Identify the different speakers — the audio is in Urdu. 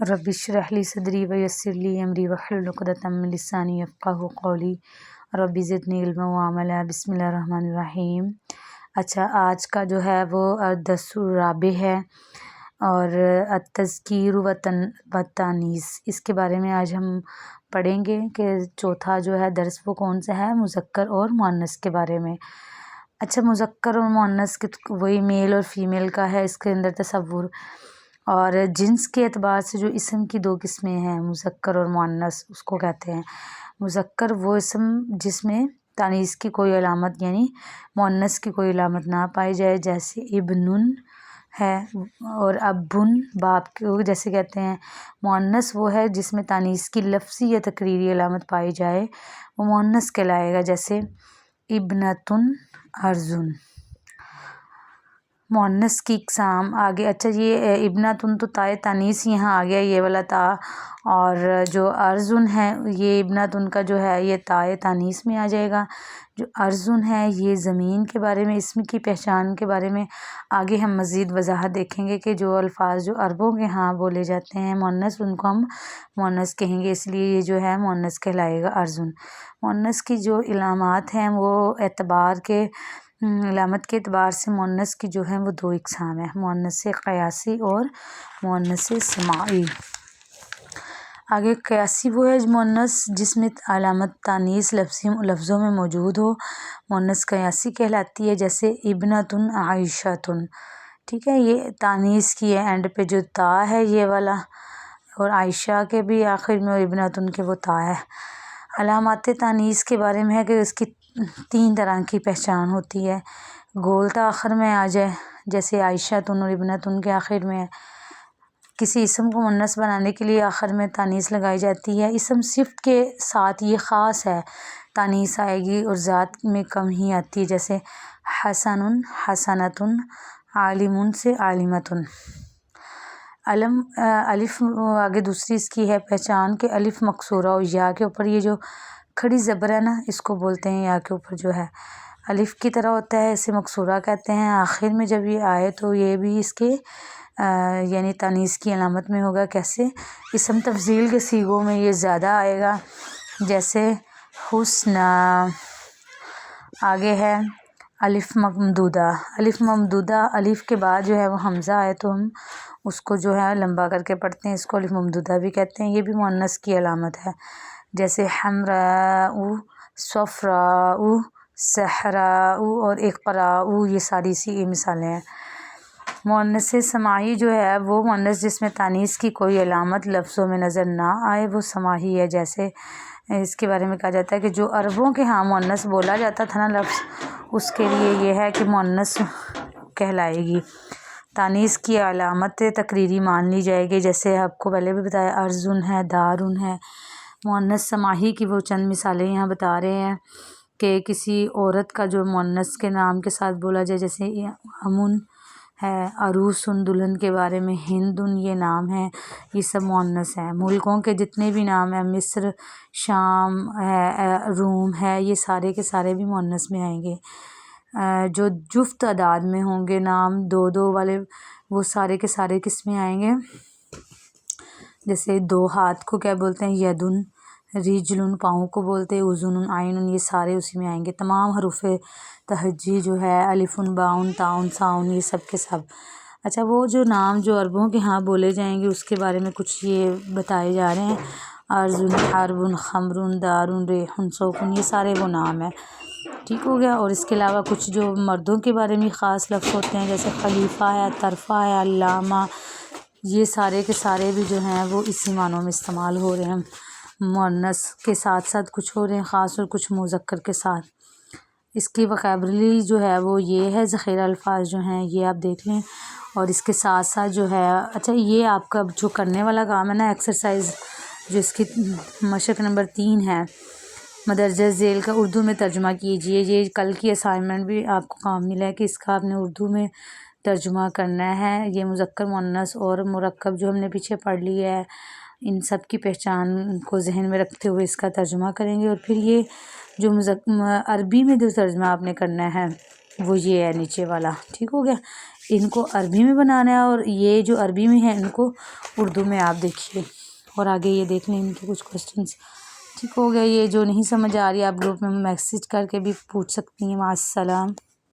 Speaker 1: رب اشرح لی صدری ویسر لی امری واحلل عقدۃ من لسانی یفقہوا قولی رب زدنی علما وعملا بسم اللہ الرحمن الرحیم۔ اچھا، آج کا جو ہے وہ الدرس الرابع ہے اور التذکیر والتانیث، اس کے بارے میں آج ہم پڑھیں گے کہ چوتھا جو ہے درس وہ کون سا ہے، مذکر اور مؤنث کے بارے میں۔ اچھا، مذکر اور مؤنث وہی میل اور فیمیل کا ہے اس کے اندر تصور، اور جنس کے اعتبار سے جو اسم کی دو قسمیں ہیں مذکر اور مؤنث، اس کو کہتے ہیں مذکر وہ اسم جس میں تانیث کی کوئی علامت یعنی مؤنث کی کوئی علامت نہ پائی جائے، جیسے ابن ہے اور ابن باپ کو جیسے کہتے ہیں۔ مؤنث وہ ہے جس میں تانیث کی لفظی یا تقریری علامت پائی جائے، وہ مؤنث کہلائے گا، جیسے ابنتن ارزن۔ مؤنث کی اقسام آگے۔ اچھا، یہ ابنتن تو تائے تانیث یہاں آ گیا، یہ والا تا، اور جو ارزن ہے یہ ابنتن کا جو ہے یہ تائے تانیث میں آ جائے گا۔ جو ارزن ہے یہ زمین کے بارے میں، اسم کی پہچان کے بارے میں آگے ہم مزید وضاحت دیکھیں گے کہ جو الفاظ جو عربوں کے ہاں بولے جاتے ہیں مؤنث، ان کو ہم مؤنث کہیں گے، اس لیے یہ جو ہے مؤنث کہلائے گا ارزن۔ مؤنث کی جو علامات ہیں وہ علامت کے اعتبار سے مؤنث کی جو ہیں وہ دو اقسام ہیں، مؤنث قیاسی اور مؤنث سماعی۔ آگے قیاسی وہ ہے مؤنث جس میں علامت تانیث لفظوں میں موجود ہو، مؤنث قیاسی کہلاتی ہے، جیسے ابنتن عائشۃن۔ ٹھیک ہے، یہ تانیث کی ہے، اینڈ پہ جو تا ہے یہ والا، اور عائشہ کے بھی آخر میں، اور ابنتن کے وہ تا ہے۔ علامات تانیث کے بارے میں ہے کہ اس کی 3 طرح کی پہچان ہوتی ہے، گول تا آخر میں آ جائے جیسے عائشۃن اور ابنتن کے آخر میں ہے۔ کسی اسم کو مؤنث بنانے کے لیے آخر میں تانیث لگائی جاتی ہے، اسم صفت کے ساتھ یہ خاص ہے تانیث آئے گی، اور ذات میں کم ہی آتی ہے، جیسے حسن حسنتن، عالم سے عالمتن۔ الف آگے دوسری اس کی ہے پہچان کہ الف مکسورہ اور یا کے اوپر یہ جو کھڑی زبر ہے نا، اس کو بولتے ہیں یا کے اوپر جو ہے الف کی طرح ہوتا ہے، اسے مکسورہ کہتے ہیں۔ آخر میں جب یہ آئے تو یہ بھی اس کے یعنی تانیث کی علامت میں ہوگا۔ کیسے؟ اسم تفضیل کے صیغوں میں یہ زیادہ آئے گا، جیسے حسن۔ آگے ہے الف ممدودہ۔ الف ممدودہ، الف کے بعد جو ہے وہ حمزہ آئے تو ہم اس کو جو ہے لمبا کر کے پڑھتے ہیں، اس کو الف ممدودہ بھی کہتے ہیں، یہ بھی مؤنث کی علامت ہے، جیسے حمراء، صفراء، صحراء اور اقراء، یہ ساری سی مثالیں ہیں۔ مؤنث سماعی جو ہے وہ مؤنث جس میں تانیث کی کوئی علامت لفظوں میں نظر نہ آئے، وہ سماعی ہے، جیسے اس کے بارے میں کہا جاتا ہے کہ جو عربوں کے ہاں مؤنث بولا جاتا تھا نا لفظ، اس کے لیے یہ ہے کہ مؤنث کہلائے گی، تانیث کی علامت تقریری مان لی جائے گی، جیسے آپ کو پہلے بھی بتایا ارزن ہے، دارن ہے۔ مؤنث سماعی کی وہ چند مثالیں یہاں بتا رہے ہیں کہ کسی عورت کا جو مؤنث کے نام کے ساتھ بولا جائے، جیسے امن ہے، عروسن دلہن کے بارے میں، ہندن یہ نام ہے، یہ سب مؤنث ہیں۔ ملکوں کے جتنے بھی نام ہیں، مصر، شام ہے، روم ہے، یہ سارے کے سارے بھی مؤنث میں آئیں گے۔ جو جفت تعداد میں ہوں گے نام 2 والے، وہ سارے کے سارے کس میں آئیں گے؟ جیسے 2 ہاتھ کو کیا بولتے ہیں؟ یدن۔ رجلن پاؤں کو بولتے ہیں اذن، عین، یہ سارے اسی میں آئیں گے۔ تمام حروف تہجی جو ہے الفن، باؤن، تاؤن، ساؤن، یہ سب کے سب۔ اچھا، وہ جو نام جو عربوں کے ہاں بولے جائیں گے اس کے بارے میں کچھ یہ بتائے جا رہے ہیں، ارزن، حربن، خمرن، دارن، ریحن، سوکن، یہ سارے وہ نام ہیں۔ ٹھیک ہو گیا۔ اور اس کے علاوہ کچھ جو مردوں کے بارے میں خاص لفظ ہوتے ہیں، جیسے خلیفہ ہے، طرفہ ہے، علامہ، یہ سارے کے سارے بھی جو ہیں وہ اسی معنوں میں استعمال ہو رہے ہیں، مؤنث کے ساتھ ساتھ کچھ ہو رہے ہیں خاص اور کچھ مذکر کے ساتھ۔ اس کی وکیبلری جو ہے وہ یہ ہے، ذخیرہ الفاظ جو ہیں یہ آپ دیکھ لیں، اور اس کے ساتھ ساتھ جو ہے اچھا یہ آپ کا جو کرنے والا کام ہے نا، ایکسرسائز جو اس کی مشق نمبر 3 ہے، مدرجہ ذیل کا اردو میں ترجمہ کیجئے۔ یہ کل کی اسائنمنٹ بھی آپ کو کام ملا ہے کہ اس کا آپ نے اردو میں ترجمہ کرنا ہے۔ یہ مذکر، مؤنث اور مرکب جو ہم نے پیچھے پڑھ لی ہے، ان سب کی پہچان کو ذہن میں رکھتے ہوئے اس کا ترجمہ کریں گے، اور پھر یہ جو عربی میں جو ترجمہ آپ نے کرنا ہے وہ یہ ہے نیچے والا۔ ٹھیک ہو گیا۔ ان کو عربی میں بنانا ہے، اور یہ جو عربی میں ہے ان کو اردو میں آپ دیکھیے، اور آگے یہ دیکھ لیں ان کے کچھ کوسچنس۔ ٹھیک ہو گیا، یہ جو نہیں سمجھ آ رہی آپ گروپ میں میسیج کر کے بھی پوچھ سکتی ہیں۔ مع السلام۔